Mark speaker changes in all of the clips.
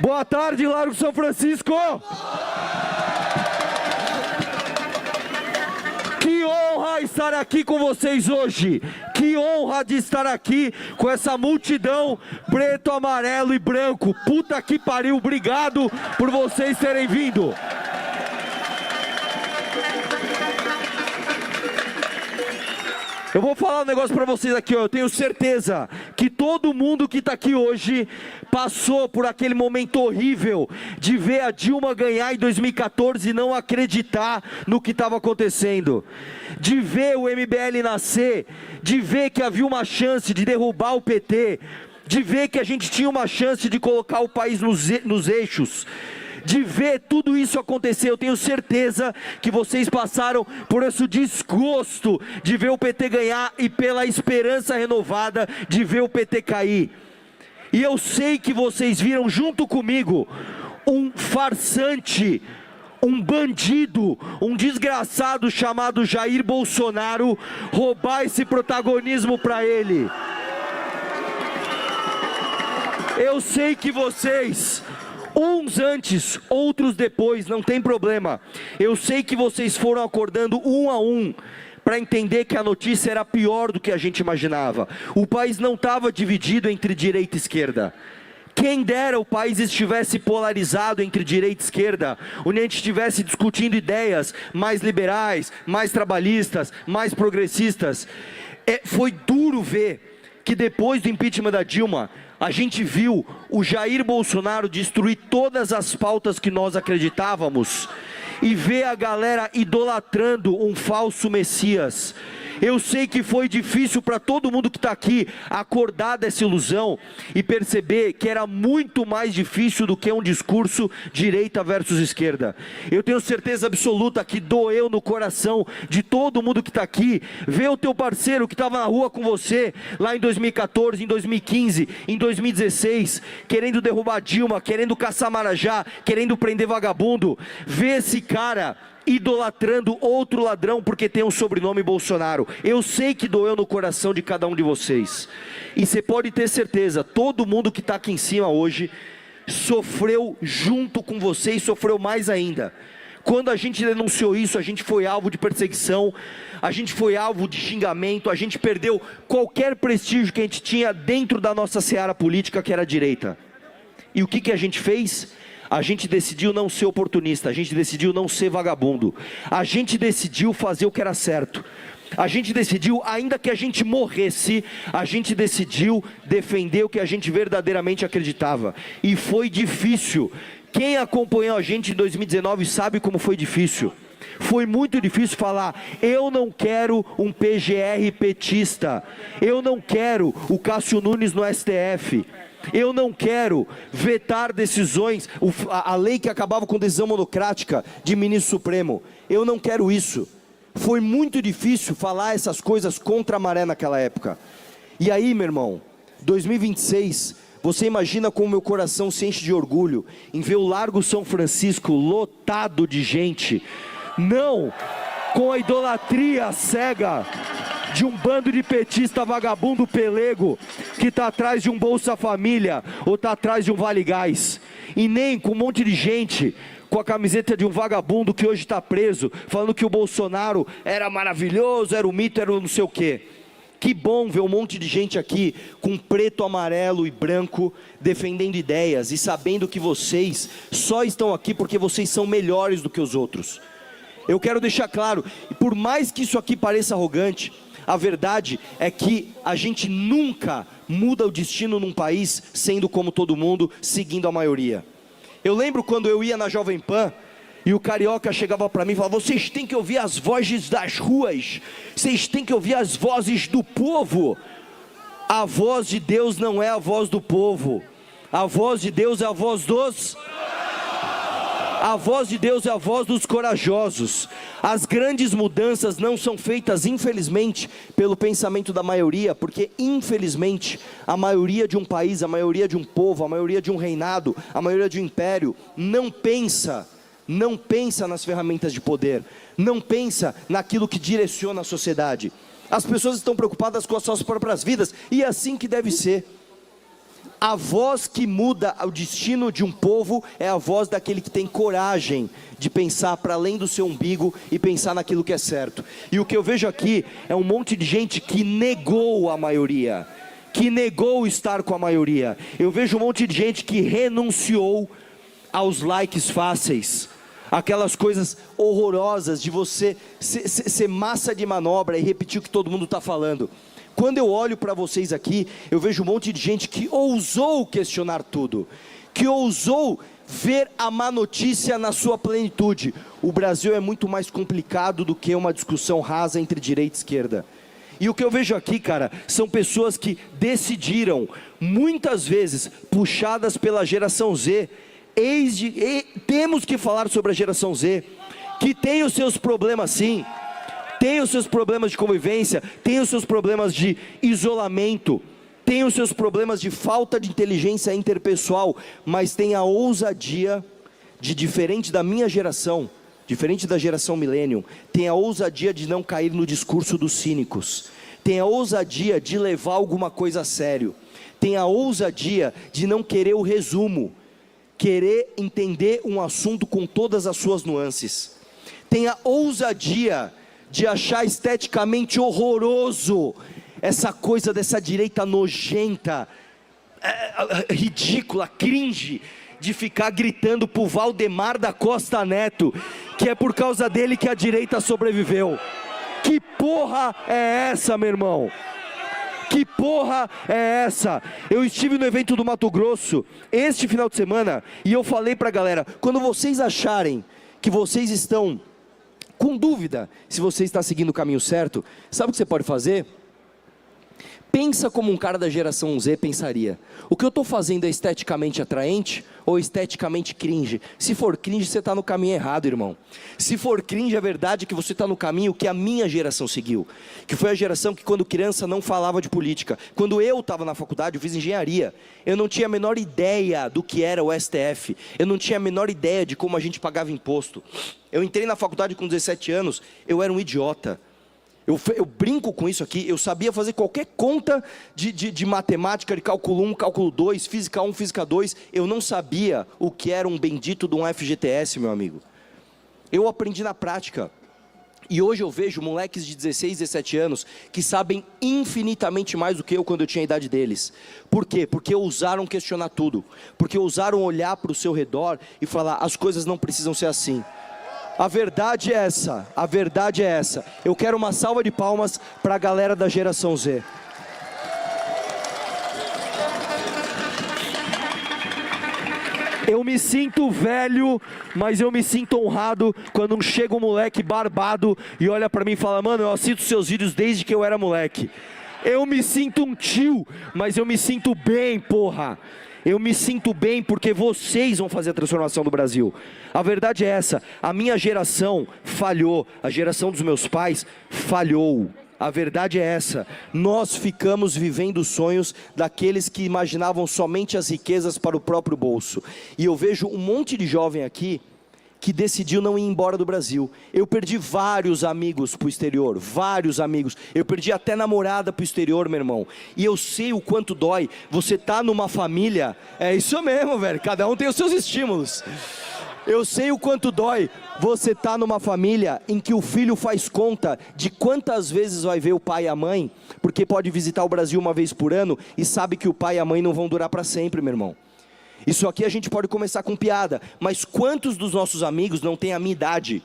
Speaker 1: Boa tarde, Largo São Francisco! Que honra estar aqui com vocês hoje! Que honra de estar aqui com essa multidão preto, amarelo e branco! Puta que pariu, obrigado por vocês terem vindo! Eu vou falar um negócio pra vocês aqui, ó. Eu tenho certeza que todo mundo que tá aqui hoje passou por aquele momento horrível de ver a Dilma ganhar em 2014 e não acreditar no que estava acontecendo, de ver o MBL nascer, de ver que havia uma chance de derrubar o PT, de ver que a gente tinha uma chance de colocar o país nos eixos, de ver tudo isso acontecer. Eu tenho certeza que vocês passaram por esse desgosto de ver o PT ganhar e pela esperança renovada de ver o PT cair. E eu sei que vocês viram junto comigo um farsante, um bandido, um desgraçado chamado Jair Bolsonaro roubar esse protagonismo para ele. Eu sei que vocês, uns antes, outros depois, não tem problema. Eu sei que vocês foram acordando um a um para entender que a notícia era pior do que a gente imaginava. O país não estava dividido entre direita e esquerda. Quem dera o país estivesse polarizado entre direita e esquerda, onde a gente estivesse discutindo ideias mais liberais, mais trabalhistas, mais progressistas. Foi duro ver que depois do impeachment da Dilma, a gente viu o Jair Bolsonaro destruir todas as pautas que nós acreditávamos e ver a galera idolatrando um falso Messias. Eu sei que foi difícil para todo mundo que está aqui acordar dessa ilusão e perceber que era muito mais difícil do que um discurso direita versus esquerda. Eu tenho certeza absoluta que doeu no coração de todo mundo que está aqui ver o teu parceiro que estava na rua com você lá em 2014, em 2015, em 2016, querendo derrubar Dilma, querendo caçar Marajá, querendo prender vagabundo, ver esse cara idolatrando outro ladrão porque tem um sobrenome Bolsonaro. Eu sei que doeu no coração de cada um de vocês. E você pode ter certeza, todo mundo que está aqui em cima hoje sofreu junto com você e sofreu mais ainda. Quando a gente denunciou isso, a gente foi alvo de perseguição, a gente foi alvo de xingamento, a gente perdeu qualquer prestígio que a gente tinha dentro da nossa seara política, que era a direita. E o que a gente fez? A gente decidiu não ser oportunista, a gente decidiu não ser vagabundo, a gente decidiu fazer o que era certo, a gente decidiu, ainda que a gente morresse, a gente decidiu defender o que a gente verdadeiramente acreditava. E foi difícil. Quem acompanhou a gente em 2019 sabe como foi difícil. Foi muito difícil falar: eu não quero um PGR petista, eu não quero o Cássio Nunes no STF, eu não quero vetar decisões, a lei que acabava com decisão monocrática de ministro supremo. Eu não quero isso. Foi muito difícil falar essas coisas contra a maré naquela época. E aí, meu irmão, 2026, você imagina como meu coração se enche de orgulho em ver o Largo São Francisco lotado de gente, não com a idolatria cega de um bando de petista vagabundo pelego que está atrás de um Bolsa Família ou está atrás de um Vale Gás, e nem com um monte de gente com a camiseta de um vagabundo que hoje está preso, falando que o Bolsonaro era maravilhoso, era um mito, era não sei o quê. Que bom ver um monte de gente aqui com preto, amarelo e branco defendendo ideias e sabendo que vocês só estão aqui porque vocês são melhores do que os outros. Eu quero deixar claro, e por mais que isso aqui pareça arrogante, a verdade é que a gente nunca muda o destino num país sendo como todo mundo, seguindo a maioria. Eu lembro quando eu ia na Jovem Pan e o carioca chegava para mim e falava: vocês têm que ouvir as vozes das ruas, vocês têm que ouvir as vozes do povo. A voz de Deus não é a voz do povo, a voz de Deus é a voz dos... A voz de Deus é a voz dos corajosos. As grandes mudanças não são feitas, infelizmente, pelo pensamento da maioria, porque, infelizmente, a maioria de um país, a maioria de um povo, a maioria de um reinado, a maioria de um império, não pensa nas ferramentas de poder, não pensa naquilo que direciona a sociedade. As pessoas estão preocupadas com as suas próprias vidas, e é assim que deve ser. A voz que muda o destino de um povo é a voz daquele que tem coragem de pensar para além do seu umbigo e pensar naquilo que é certo. E o que eu vejo aqui é um monte de gente que negou a maioria, que negou estar com a maioria. Eu vejo um monte de gente que renunciou aos likes fáceis, aquelas coisas horrorosas de você ser massa de manobra e repetir o que todo mundo está falando. Quando eu olho para vocês aqui, eu vejo um monte de gente que ousou questionar tudo, que ousou ver a má notícia na sua plenitude. O Brasil é muito mais complicado do que uma discussão rasa entre direita e esquerda. E o que eu vejo aqui, cara, são pessoas que decidiram, muitas vezes puxadas pela geração Z, temos que falar sobre a geração Z, que tem os seus problemas sim, tem os seus problemas de convivência, tem os seus problemas de isolamento, tem os seus problemas de falta de inteligência interpessoal, mas tem a ousadia de, diferente da minha geração, diferente da geração millennium, tem a ousadia de não cair no discurso dos cínicos, tem a ousadia de levar alguma coisa a sério, tem a ousadia de não querer o resumo, querer entender um assunto com todas as suas nuances, tem a ousadia de achar esteticamente horroroso essa coisa dessa direita nojenta, ridícula, cringe, de ficar gritando pro Valdemar da Costa Neto, que é por causa dele que a direita sobreviveu. Que porra é essa, meu irmão? Que porra é essa? Eu estive no evento do Mato Grosso este final de semana e eu falei pra galera, quando vocês acharem que vocês estão com dúvida se você está seguindo o caminho certo, sabe o que você pode fazer? Pensa como um cara da geração Z pensaria. O que eu estou fazendo é esteticamente atraente ou esteticamente cringe? Se for cringe, você está no caminho errado, irmão. Se for cringe, é verdade que você está no caminho que a minha geração seguiu, que foi a geração que quando criança não falava de política. Quando eu estava na faculdade, eu fiz engenharia, eu não tinha a menor ideia do que era o STF, eu não tinha a menor ideia de como a gente pagava imposto. Eu entrei na faculdade com 17 anos, eu era um idiota. Eu brinco com isso aqui, eu sabia fazer qualquer conta de matemática, de cálculo 1, cálculo 2, física 1, física 2, eu não sabia o que era um bendito de um FGTS, meu amigo. Eu aprendi na prática, e hoje eu vejo moleques de 16, 17 anos, que sabem infinitamente mais do que eu quando eu tinha a idade deles. Por quê? Porque ousaram questionar tudo, porque ousaram olhar para o seu redor e falar, as coisas não precisam ser assim. A verdade é essa, a verdade é essa. Eu quero uma salva de palmas para a galera da geração Z. Eu me sinto velho, mas eu me sinto honrado quando chega um moleque barbado e olha para mim e fala, mano, eu assisto seus vídeos desde que eu era moleque. Eu me sinto um tio, mas eu me sinto bem, porra. Eu me sinto bem porque vocês vão fazer a transformação do Brasil. A verdade é essa, a minha geração falhou, a geração dos meus pais falhou. A verdade é essa, nós ficamos vivendo sonhos daqueles que imaginavam somente as riquezas para o próprio bolso. E eu vejo um monte de jovem aqui que decidiu não ir embora do Brasil. Eu perdi vários amigos para o exterior, vários amigos. Eu perdi até namorada para o exterior, meu irmão. E eu sei o quanto dói. Você tá numa família, é isso mesmo, velho. Cada um tem os seus estímulos. Eu sei o quanto dói. Você tá numa família em que o filho faz conta de quantas vezes vai ver o pai e a mãe, porque pode visitar o Brasil uma vez por ano e sabe que o pai e a mãe não vão durar para sempre, meu irmão. Isso aqui a gente pode começar com piada, mas quantos dos nossos amigos não têm a minha idade,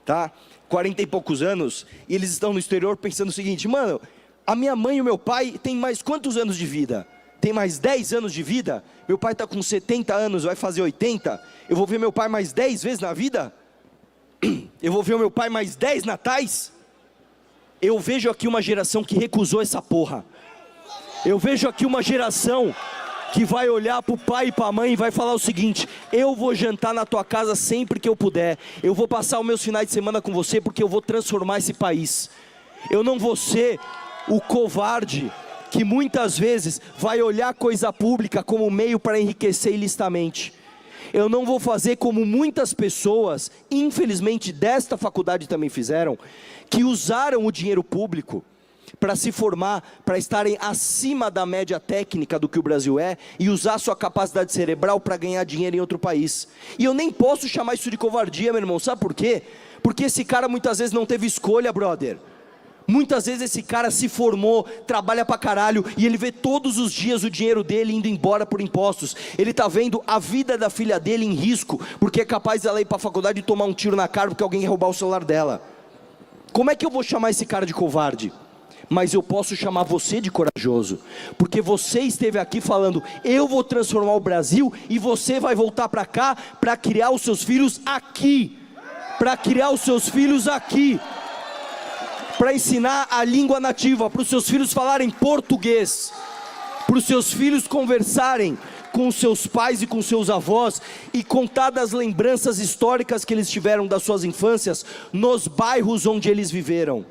Speaker 1: tá? 40 e poucos anos, e eles estão no exterior pensando o seguinte, mano, a minha mãe e o meu pai têm mais quantos anos de vida? Tem mais 10 anos de vida? Meu pai está com 70 anos, vai fazer 80, eu vou ver meu pai mais 10 vezes na vida? Eu vou ver o meu pai mais 10 natais? Eu vejo aqui uma geração que recusou essa porra. Eu vejo aqui uma geração que vai olhar para o pai e para a mãe e vai falar o seguinte, eu vou jantar na tua casa sempre que eu puder, eu vou passar os meus finais de semana com você porque eu vou transformar esse país. Eu não vou ser o covarde que muitas vezes vai olhar coisa pública como meio para enriquecer ilicitamente. Eu não vou fazer como muitas pessoas, infelizmente desta faculdade também fizeram, que usaram o dinheiro público para se formar, para estarem acima da média técnica do que o Brasil é, e usar sua capacidade cerebral para ganhar dinheiro em outro país. E eu nem posso chamar isso de covardia, meu irmão, sabe por quê? Porque esse cara muitas vezes não teve escolha, brother. Muitas vezes esse cara se formou, trabalha pra caralho, e ele vê todos os dias o dinheiro dele indo embora por impostos. Ele tá vendo a vida da filha dele em risco, porque é capaz dela ir pra faculdade e tomar um tiro na cara porque alguém quer roubar o celular dela. Como é que eu vou chamar esse cara de covarde? Mas eu posso chamar você de corajoso, porque você esteve aqui falando, eu vou transformar o Brasil, e você vai voltar para cá, para criar os seus filhos aqui, para criar os seus filhos aqui, para ensinar a língua nativa, para os seus filhos falarem português, para os seus filhos conversarem com seus pais e com seus avós, e contar das lembranças históricas que eles tiveram das suas infâncias, nos bairros onde eles viveram.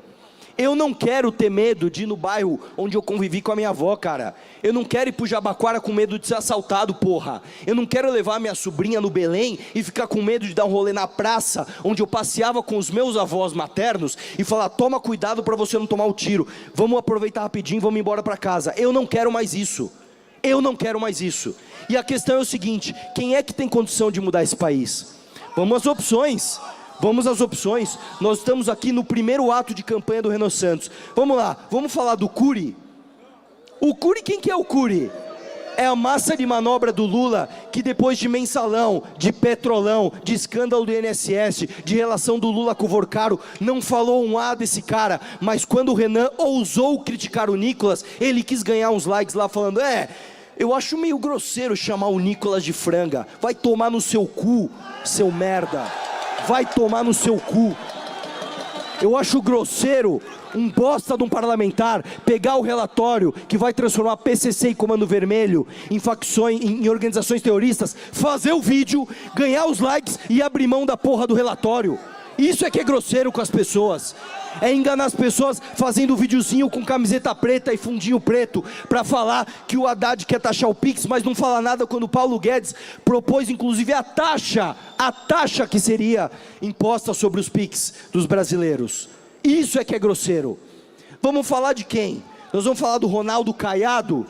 Speaker 1: Eu não quero ter medo de ir no bairro onde eu convivi com a minha avó, cara. Eu não quero ir pro Jabaquara com medo de ser assaltado, porra. Eu não quero levar minha sobrinha no Belém e ficar com medo de dar um rolê na praça, onde eu passeava com os meus avós maternos, e falar, toma cuidado para você não tomar o tiro. Vamos aproveitar rapidinho, vamos embora para casa. Eu não quero mais isso. Eu não quero mais isso. E a questão é o seguinte, quem é que tem condição de mudar esse país? Vamos às opções. Vamos às opções. Nós estamos aqui no primeiro ato de campanha do Renan Santos. Vamos lá, vamos falar do Cury. O Cury, quem que é o Cury? É a massa de manobra do Lula, que depois de mensalão, de petrolão, de escândalo do INSS, de relação do Lula com o Vorcaro, não falou um A desse cara, mas quando o Renan ousou criticar o Nicolas, ele quis ganhar uns likes lá falando, eu acho meio grosseiro chamar o Nicolas de franga. Vai tomar no seu cu, seu merda. Vai tomar no seu cu. Eu acho grosseiro um bosta de um parlamentar pegar o relatório que vai transformar PCC e Comando Vermelho em facções, em organizações terroristas, fazer o vídeo, ganhar os likes e abrir mão da porra do relatório. Isso é que é grosseiro com as pessoas. É enganar as pessoas fazendo videozinho com camiseta preta e fundinho preto para falar que o Haddad quer taxar o Pix, mas não fala nada quando o Paulo Guedes propôs inclusive a taxa que seria imposta sobre os Pix dos brasileiros. Isso é que é grosseiro. Vamos falar de quem? Nós vamos falar do Ronaldo Caiado,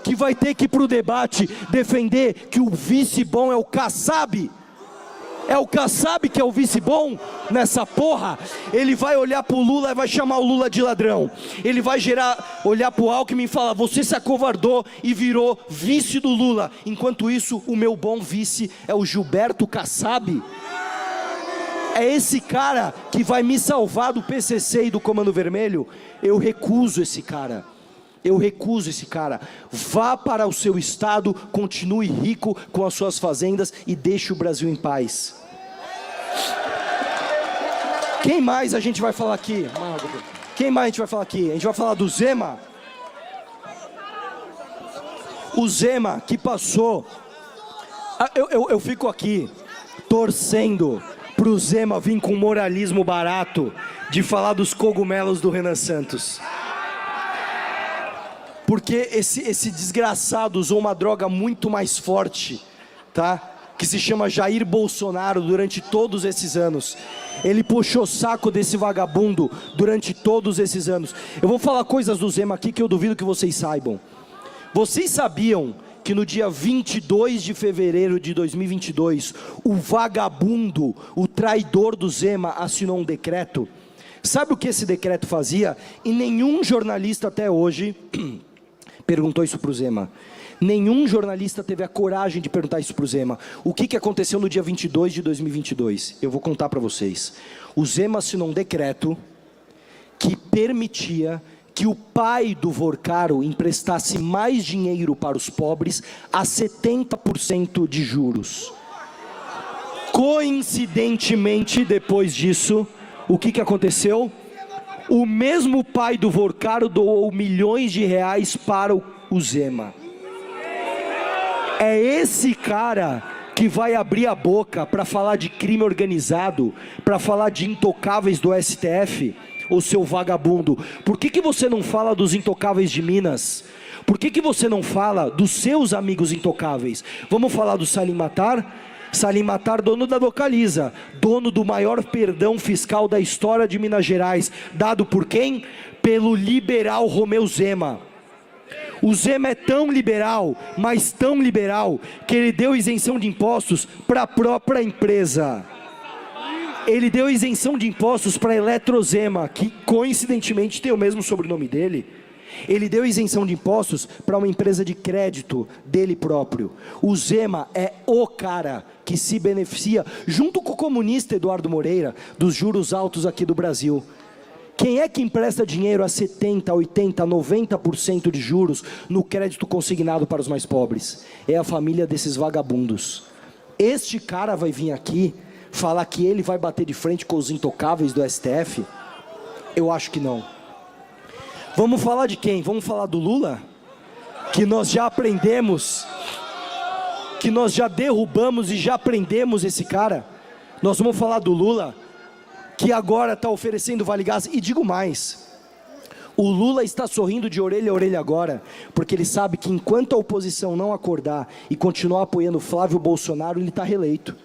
Speaker 1: que vai ter que ir para o debate defender que o vice bom é o Kassab. É o Kassab que é o vice bom nessa porra. Ele vai olhar pro Lula e vai chamar o Lula de ladrão. Ele vai olhar pro Alckmin e falar, você se acovardou e virou vice do Lula. Enquanto isso, o meu bom vice é o Gilberto Kassab. É esse cara que vai me salvar do PCC e do Comando Vermelho? Eu recuso esse cara. Eu recuso esse cara. Vá para o seu estado, continue rico com as suas fazendas e deixe o Brasil em paz. Quem mais a gente vai falar aqui? Quem mais a gente vai falar aqui? A gente vai falar do Zema. O Zema que passou. Eu fico aqui torcendo pro Zema vir com moralismo barato de falar dos cogumelos do Renan Santos. Porque esse desgraçado usou uma droga muito mais forte, tá? Que se chama Jair Bolsonaro durante todos esses anos. Ele puxou o saco desse vagabundo durante todos esses anos. Eu vou falar coisas do Zema aqui que eu duvido que vocês saibam. Vocês sabiam que no dia 22 de fevereiro de 2022, o vagabundo, o traidor do Zema assinou um decreto? Sabe o que esse decreto fazia? E nenhum jornalista até hoje perguntou isso para o Zema. Nenhum jornalista teve a coragem de perguntar isso para o Zema. O que aconteceu no dia 22 de 2022? Eu vou contar para vocês. O Zema assinou um decreto que permitia que o pai do Vorcaro emprestasse mais dinheiro para os pobres a 70% de juros. Coincidentemente, depois disso, o que aconteceu? O mesmo pai do Vorcaro doou milhões de reais para o Zema. É esse cara que vai abrir a boca para falar de crime organizado, para falar de intocáveis do STF, o seu vagabundo. Por que você não fala dos intocáveis de Minas? Por que você não fala dos seus amigos intocáveis? Vamos falar do Salim Matar? Salim Matar, dono da Localiza, dono do maior perdão fiscal da história de Minas Gerais, dado por quem? Pelo liberal Romeu Zema. O Zema é tão liberal, mas tão liberal, que ele deu isenção de impostos para a própria empresa. Ele deu isenção de impostos para a Eletrozema, que coincidentemente tem o mesmo sobrenome dele. Ele deu isenção de impostos para uma empresa de crédito dele próprio. O Zema é o cara que se beneficia, junto com o comunista Eduardo Moreira, dos juros altos aqui do Brasil. Quem é que empresta dinheiro a 70%, 80%, 90% de juros no crédito consignado para os mais pobres? É a família desses vagabundos. Este cara vai vir aqui falar que ele vai bater de frente com os intocáveis do STF? Eu acho que não. Vamos falar de quem? Vamos falar do Lula? Que nós já aprendemos, que nós já derrubamos e já prendemos esse cara. Nós vamos falar do Lula, que agora está oferecendo Vale Gás. E digo mais, o Lula está sorrindo de orelha a orelha agora, porque ele sabe que enquanto a oposição não acordar e continuar apoiando Flávio Bolsonaro, ele está reeleito.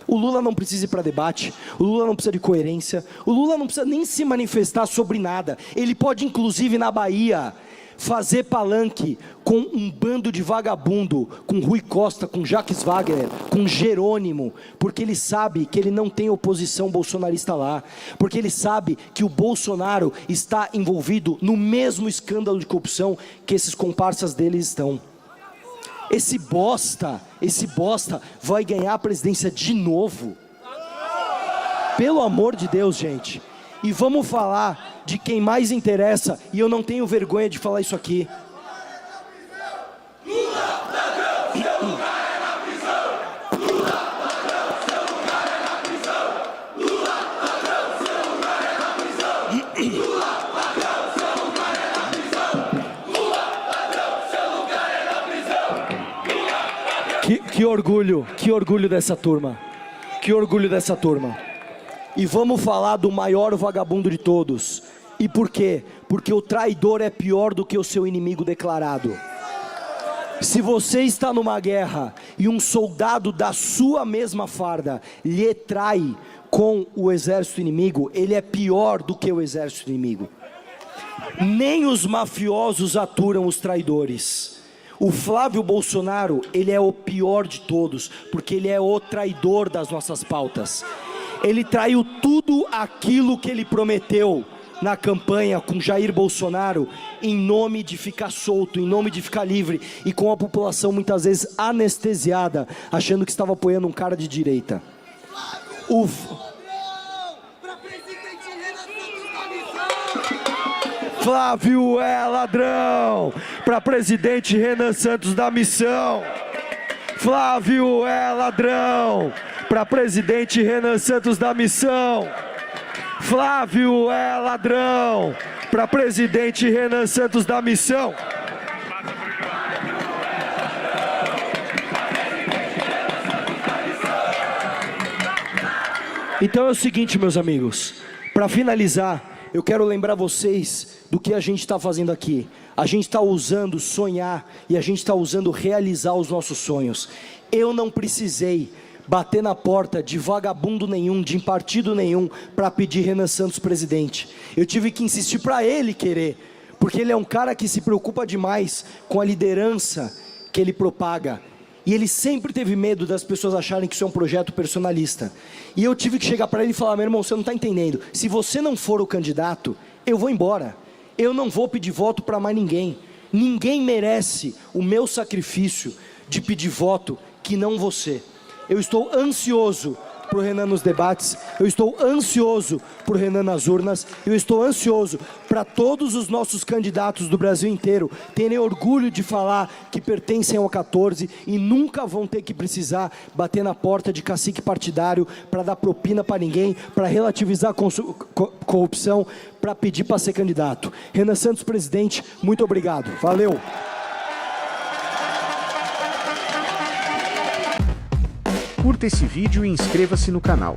Speaker 1: O Lula não precisa ir para debate, o Lula não precisa de coerência, o Lula não precisa nem se manifestar sobre nada. Ele pode, inclusive, na Bahia, fazer palanque com um bando de vagabundo, com Rui Costa, com Jacques Wagner, com Jerônimo, porque ele sabe que ele não tem oposição bolsonarista lá, porque ele sabe que o Bolsonaro está envolvido no mesmo escândalo de corrupção que esses comparsas dele estão. Esse bosta vai ganhar a presidência de novo. Pelo amor de Deus, gente. E vamos falar de quem mais interessa, e eu não tenho vergonha de falar isso aqui. Que orgulho dessa turma. Que orgulho dessa turma. E vamos falar do maior vagabundo de todos. E por quê? Porque o traidor é pior do que o seu inimigo declarado. Se você está numa guerra e um soldado da sua mesma farda lhe trai com o exército inimigo, ele é pior do que o exército inimigo. Nem os mafiosos aturam os traidores. O Flávio Bolsonaro, ele é o pior de todos, porque ele é o traidor das nossas pautas. Ele traiu tudo aquilo que ele prometeu na campanha com Jair Bolsonaro, em nome de ficar solto, em nome de ficar livre, e com a população muitas vezes anestesiada, achando que estava apoiando um cara de direita. Flávio é ladrão, para presidente Renan Santos da Missão. Flávio é ladrão, para presidente Renan Santos da Missão. Flávio é ladrão, para presidente Renan Santos da Missão. Então é o seguinte, meus amigos, para finalizar, eu quero lembrar vocês do que a gente está fazendo aqui. A gente está usando sonhar e a gente está usando realizar os nossos sonhos. Eu não precisei bater na porta de vagabundo nenhum, de partido nenhum, para pedir Renan Santos presidente. Eu tive que insistir para ele querer, porque ele é um cara que se preocupa demais com a liderança que ele propaga. E ele sempre teve medo das pessoas acharem que isso é um projeto personalista. E eu tive que chegar para ele e falar: meu irmão, você não está entendendo. Se você não for o candidato, eu vou embora. Eu não vou pedir voto para mais ninguém. Ninguém merece o meu sacrifício de pedir voto que não você. Eu estou ansioso por Renan nos debates, eu estou ansioso por Renan nas urnas, eu estou ansioso para todos os nossos candidatos do Brasil inteiro terem orgulho de falar que pertencem ao 14 e nunca vão ter que precisar bater na porta de cacique partidário para dar propina para ninguém, para relativizar a corrupção, para pedir para ser candidato. Renan Santos, presidente, muito obrigado. Valeu!
Speaker 2: Curta esse vídeo e inscreva-se no canal.